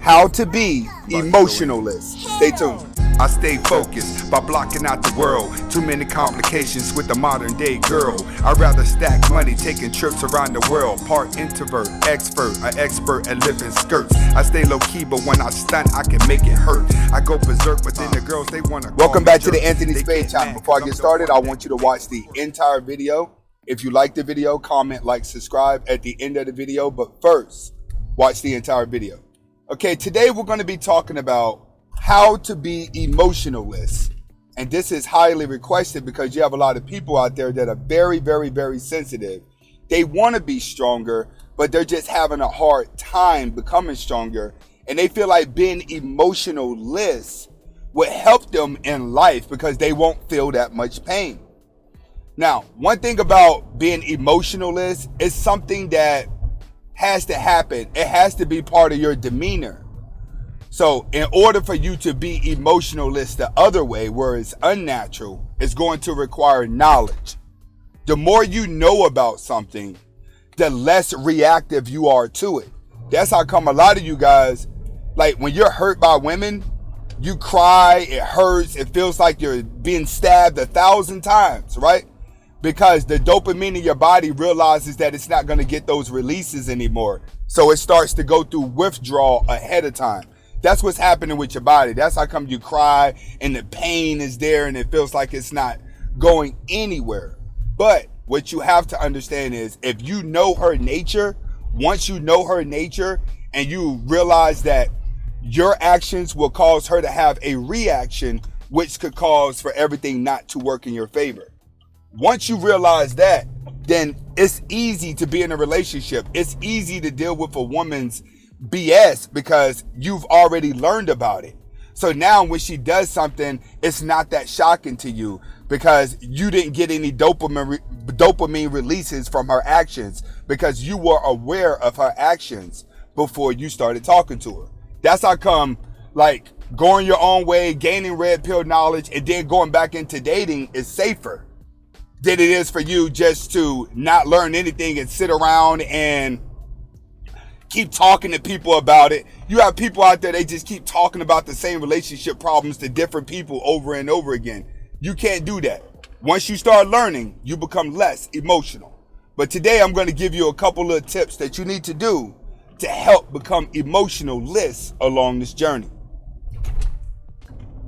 How to Be Emotionless. Stay tuned. I stay focused by blocking out the world. Too many complications with the modern day girl. I'd rather stack money taking trips around the world. Part introvert, expert, an expert at lifting skirts. I stay low key, but when I stunt, I can make it hurt. I go berserk, but then the girls, they want to. Welcome back to the Anthony Spade channel. Before I get started, I want you to watch the entire video. If you like the video, comment, like, subscribe at the end of the video. But first, watch the entire video. Okay, today we're going to be talking about how to be emotionless. And this is highly requested because you have a lot of people out there that are very, very, very sensitive. They want to be stronger, but they're just having a hard time becoming stronger. And they feel like being emotionless would help them in life because they won't feel that much pain. Now, one thing about being emotionless is something that has to happen. It has to be part of your demeanor. So in order for you to be emotionless the other way, where it's unnatural, it's going to require knowledge. The more you know about something, the less reactive you are to it. That's how come a lot of you guys, like when you're hurt by women, you cry, it hurts, it feels like you're being stabbed 1,000 times, right? Because the dopamine in your body realizes that it's not going to get those releases anymore. So it starts to go through withdrawal ahead of time. That's what's happening with your body. That's how come you cry and the pain is there and it feels like it's not going anywhere. But what you have to understand is if you know her nature, once you know her nature and you realize that your actions will cause her to have a reaction, which could cause for everything not to work in your favor. Once you realize that, then it's easy to be in a relationship. It's easy to deal with a woman's BS because you've already learned about it. So now when she does something, it's not that shocking to you because you didn't get any dopamine releases from her actions because you were aware of her actions before you started talking to her. That's how come, like, going your own way, gaining red pill knowledge, and then going back into dating is safer than it is for you just to not learn anything and sit around and keep talking to people about it. You have people out there, they just keep talking about the same relationship problems to different people over and over again. You can't do that. Once you start learning, you become less emotional. But today I'm going to give you a couple of tips that you need to do to help become emotionless along this journey.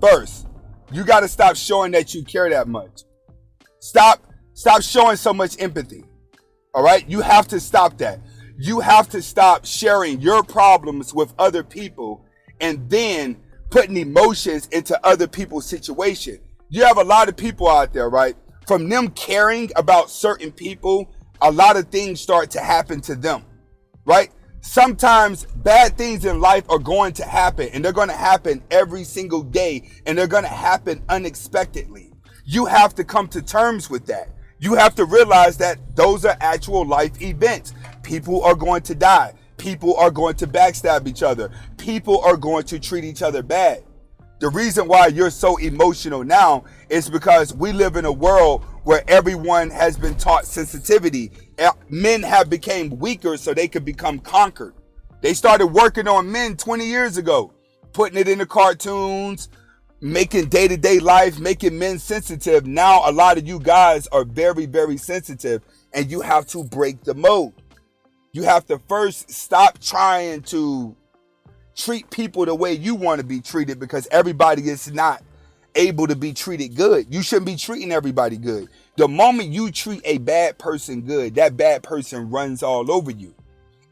First, you got to stop showing that you care that much. Stop showing so much empathy. All right? You have to stop that. You have to stop sharing your problems with other people and then putting emotions into other people's situation. You have a lot of people out there, right? From them caring about certain people, a lot of things start to happen to them, right? Sometimes bad things in life are going to happen and they're going to happen every single day and they're going to happen unexpectedly. You have to come to terms with that. You have to realize that those are actual life events. People are going to die. People are going to backstab each other. People are going to treat each other bad. The reason why you're so emotional now is because we live in a world where everyone has been taught sensitivity. Men have become weaker so they could become conquered. They started working on men 20 years ago, putting it in the cartoons, making day-to-day life, making men sensitive. Now a lot of you guys are very, very sensitive and you have to break the mode. You have to first stop trying to treat people the way you want to be treated because everybody is not able to be treated good. You shouldn't be treating everybody good. The moment you treat a bad person good, that bad person runs all over you.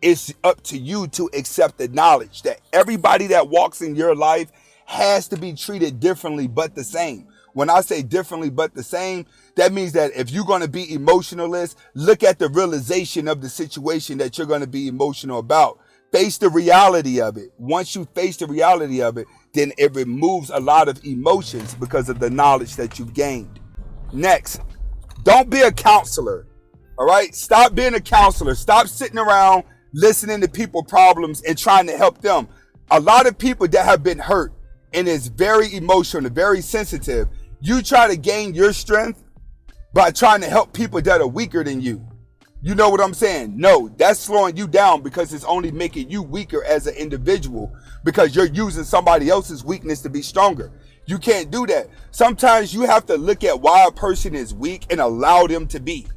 It's up to you to accept the knowledge that everybody that walks in your life has to be treated differently but the same. When I say differently but the same, that means that if you're going to be emotionless, look at the realization of the situation that you're going to be emotional about. Face the reality of it. Once you face the reality of it, then it removes a lot of emotions because of the knowledge that you've gained. Next, don't be a counselor. All right? Stop being a counselor. Stop sitting around listening to people's problems and trying to help them. A lot of people that have been hurt and is very emotional, very sensitive, you try to gain your strength by trying to help people that are weaker than you. You know what I'm saying? No, that's slowing you down because it's only making you weaker as an individual because you're using somebody else's weakness to be stronger. You can't do that. Sometimes you have to look at why a person is weak and allow them to be.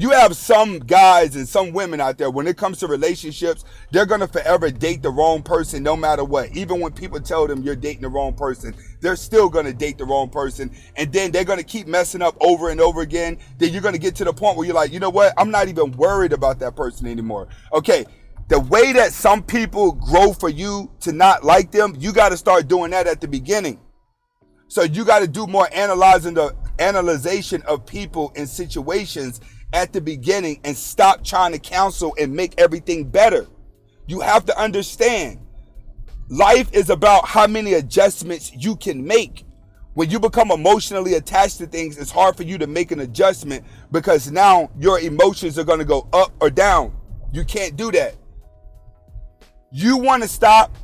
You have some guys and some women out there, when it comes to relationships, they're going to forever date the wrong person no matter what. Even when people tell them you're dating the wrong person, they're still going to date the wrong person. And then they're going to keep messing up over and over again. Then you're going to get to the point where you're like, you know what? I'm not even worried about that person anymore. Okay, the way that some people grow for you to not like them, you got to start doing that at the beginning. So you got to do more analyzation of people and situations at the beginning and stop trying to counsel and make everything better. You have to understand, life is about how many adjustments you can make. When you become emotionally attached to things, it's hard for you to make an adjustment because now your emotions are going to go up or down. You can't do that. You want to stop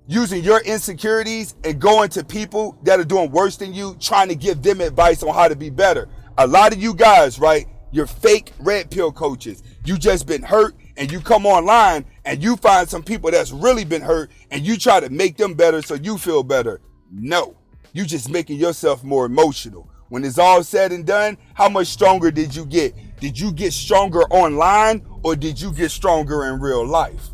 using your insecurities and going to people that are doing worse than you, trying to give them advice on how to be better. A lot of you guys, right? You're fake red pill coaches. You just been hurt and you come online and you find some people that's really been hurt and you try to make them better so you feel better. No, you just making yourself more emotional. When it's all said and done, how much stronger did you get? Did you get stronger online or did you get stronger in real life?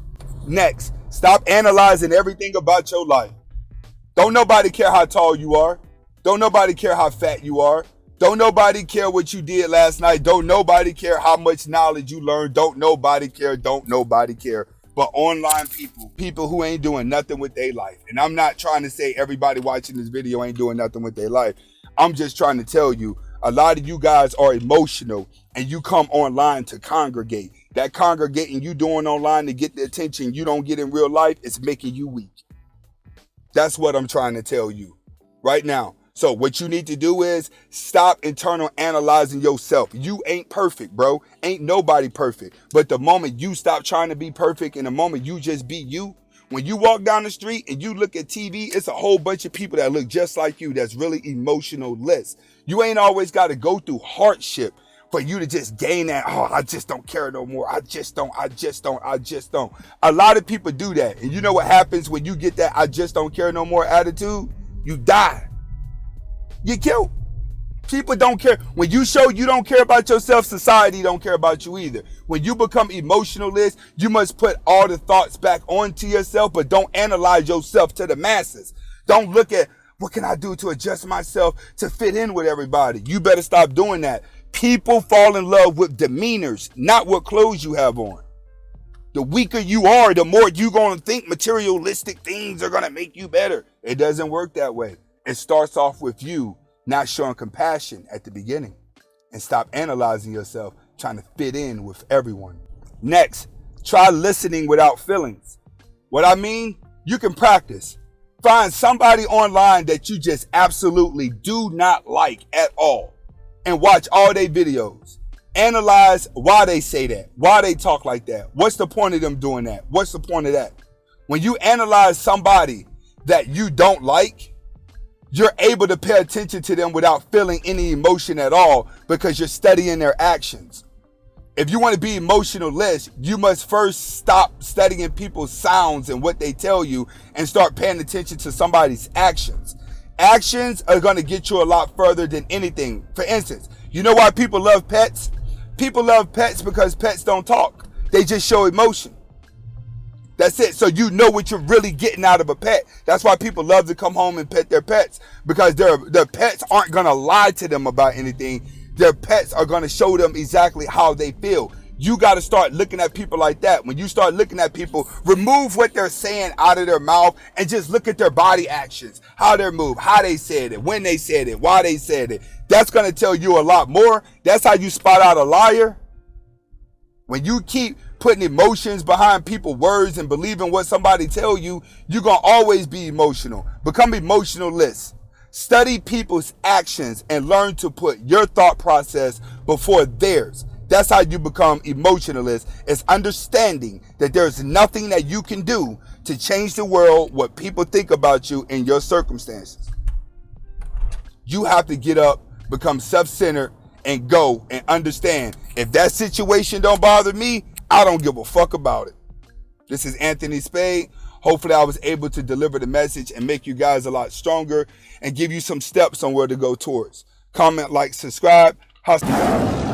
Next, stop analyzing everything about your life. Don't nobody care how tall you are. Don't nobody care how fat you are. Don't nobody care what you did last night. Don't nobody care how much knowledge you learned. Don't nobody care. Don't nobody care. But online people who ain't doing nothing with their life. And I'm not trying to say everybody watching this video ain't doing nothing with their life. I'm just trying to tell you, a lot of you guys are emotional and you come online to congregate. That congregating you doing online to get the attention you don't get in real life is making you weak. That's what I'm trying to tell you right now. So what you need to do is stop internal analyzing yourself. You ain't perfect, bro. Ain't nobody perfect. But the moment you stop trying to be perfect and the moment you just be you, when you walk down the street and you look at TV, it's a whole bunch of people that look just like you that's really emotionless. You ain't always got to go through hardship for you to just gain that, oh, I just don't care no more. I just don't. A lot of people do that. And you know what happens when you get that I just don't care no more attitude? You die. You killed. People don't care. When you show you don't care about yourself, society don't care about you either. When you become emotionalist, you must put all the thoughts back onto yourself, but don't analyze yourself to the masses. Don't look at, what can I do to adjust myself to fit in with everybody? You better stop doing that. People fall in love with demeanors, not what clothes you have on. The weaker you are, the more you're going to think materialistic things are going to make you better. It doesn't work that way. It starts off with you not showing compassion at the beginning and stop analyzing yourself, trying to fit in with everyone. Next, try listening without feelings. What I mean, you can practice. Find somebody online that you just absolutely do not like at all and watch all their videos. Analyze why they say that, why they talk like that. What's the point of them doing that? What's the point of that? When you analyze somebody that you don't like, you're able to pay attention to them without feeling any emotion at all because you're studying their actions. If you want to be emotionless, you must first stop studying people's sounds and what they tell you and start paying attention to somebody's actions. Actions are going to get you a lot further than anything. For instance, you know why people love pets? People love pets because pets don't talk. They just show emotion. That's it. So you know what you're really getting out of a pet. That's why people love to come home and pet their pets, because their pets aren't going to lie to them about anything. Their pets are going to show them exactly how they feel. You got to start looking at people like that. When you start looking at people, remove what they're saying out of their mouth and just look at their body actions, how they move, how they said it, when they said it, why they said it. That's going to tell you a lot more. That's how you spot out a liar. When you keep putting emotions behind people's words and believing what somebody tell you, you're going to always be emotional. Become emotionless. Study people's actions and learn to put your thought process before theirs. That's how you become emotionless. It's understanding that there's nothing that you can do to change the world, what people think about you in your circumstances. You have to get up, become self-centered, and go and understand. If that situation don't bother me, I don't give a fuck about it. This is Anthony Spade. Hopefully I was able to deliver the message and make you guys a lot stronger and give you some steps on where to go towards. Comment, like, subscribe. Hasta.